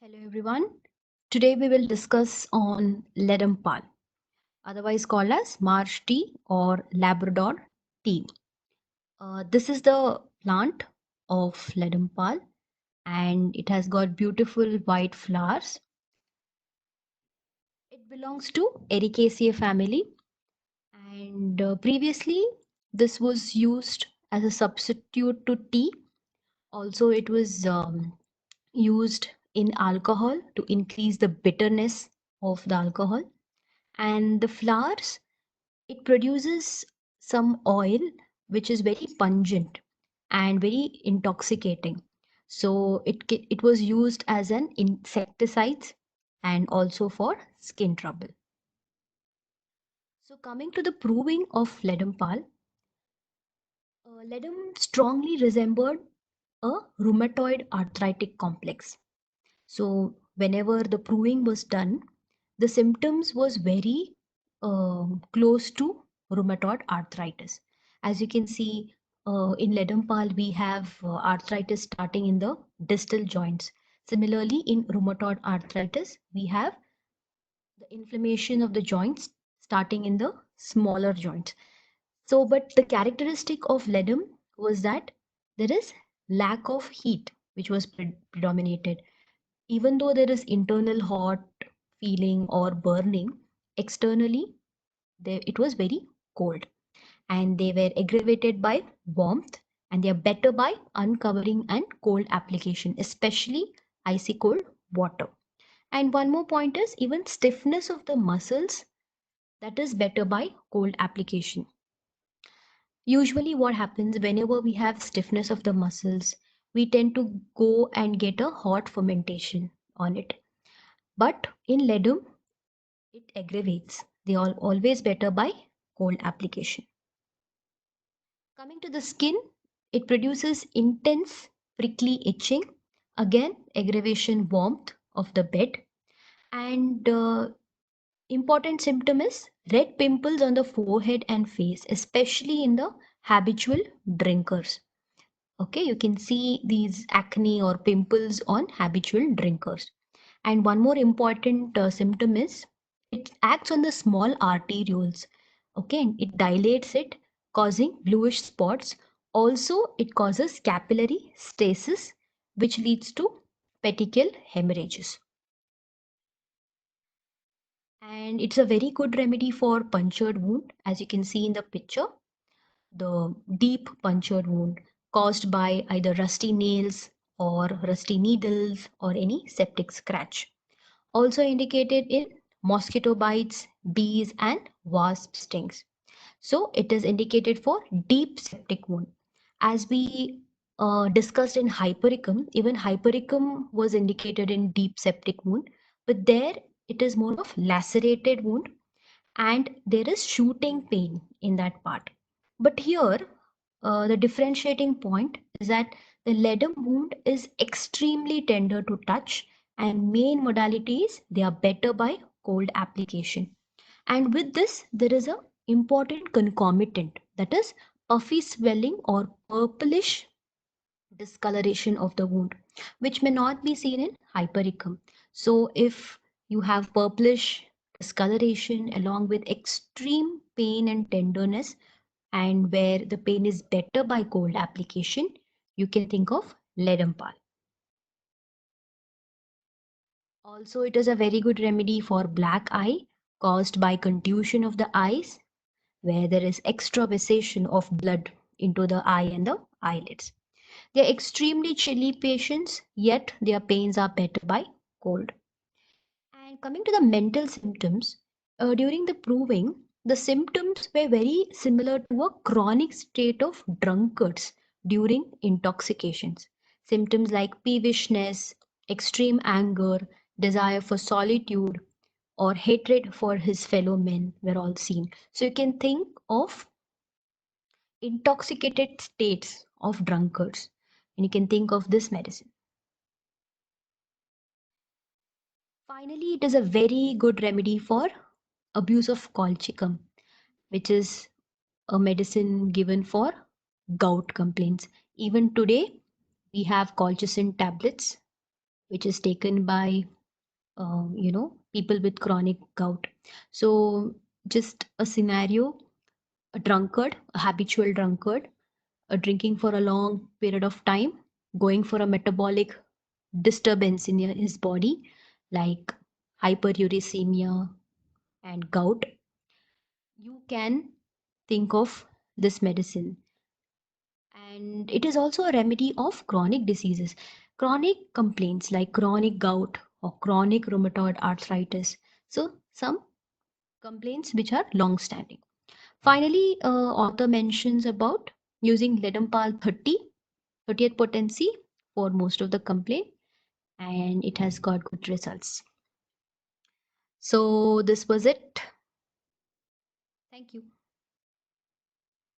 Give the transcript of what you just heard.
Hello everyone. Today we will discuss on Ledampal, otherwise called as marsh tea or Labrador tea. This is the plant of Ledampal and it has got beautiful white flowers. It belongs to Ericaceae family and previously this was used as a substitute to tea. Also it was used in alcohol to increase the bitterness of the alcohol. And the flowers, it produces some oil which is very pungent and very intoxicating. So it was used as an insecticide and also for skin trouble. So coming to the proving of Ledampal, Ledum strongly resembled a rheumatoid arthritic complex. So whenever the proving was done, the symptoms was very close to rheumatoid arthritis. As you can see in Ledampal, we have arthritis starting in the distal joints. Similarly, in rheumatoid arthritis, we have the inflammation of the joints starting in the smaller joints. So, but the characteristic of Ledum was that there is lack of heat, which was predominated. Even though there is internal hot feeling or burning, externally it was very cold, and they were aggravated by warmth, and they are better by uncovering and cold application, especially icy cold water. And one more point is even stiffness of the muscles, that is better by cold application. Usually what happens whenever we have stiffness of the muscles, we tend to go and get a hot fermentation on it. But in Ledum, it aggravates. They are always better by cold application. Coming to the skin, it produces intense prickly itching. Again, aggravation warmth of the bed. And important symptom is red pimples on the forehead and face, especially in the habitual drinkers. Okay, you can see these acne or pimples on habitual drinkers. And one more important symptom is it acts on the small arterioles. Okay, it dilates it, causing bluish spots. Also, it causes capillary stasis, which leads to petechial hemorrhages. And it's a very good remedy for punctured wound, as you can see in the picture. The deep punctured wound caused by either rusty nails or rusty needles or any septic scratch. Also indicated in mosquito bites, bees, and wasp stings. So it is indicated for deep septic wound. As we discussed in hypericum, even hypericum was indicated in deep septic wound, but there it is more of lacerated wound and there is shooting pain in that part. But here, the differentiating point is that the ledum wound is extremely tender to touch, and main modalities they are better by cold application. And with this, there is a important concomitant, that is puffy swelling or purplish discoloration of the wound, which may not be seen in hypericum. So if you have purplish discoloration along with extreme pain and tenderness, and where the pain is better by cold application, you can think of Ledampal. Also, it is a very good remedy for black eye caused by contusion of the eyes, where there is extravasation of blood into the eye and the eyelids. They are extremely chilly patients, yet their pains are better by cold. And coming to the mental symptoms, during the proving, the symptoms were very similar to a chronic state of drunkards during intoxications. Symptoms like peevishness, extreme anger, desire for solitude, or hatred for his fellow men were all seen. So you can think of intoxicated states of drunkards, and you can think of this medicine. Finally, it is a very good remedy for abuse of colchicum, which is a medicine given for gout complaints. Even today, we have colchicine tablets which is taken by people with chronic gout. So just a scenario: a drunkard, a habitual drunkard, drinking for a long period of time, going for a metabolic disturbance in his body, like hyperuricemia and gout, you can think of this medicine. And it is also a remedy of chronic diseases, chronic complaints like chronic gout or chronic rheumatoid arthritis. So, some complaints which are long standing. Finally, author mentions about using Ledampal 30th potency for most of the complaint, and it has got good results. So this was it. Thank you.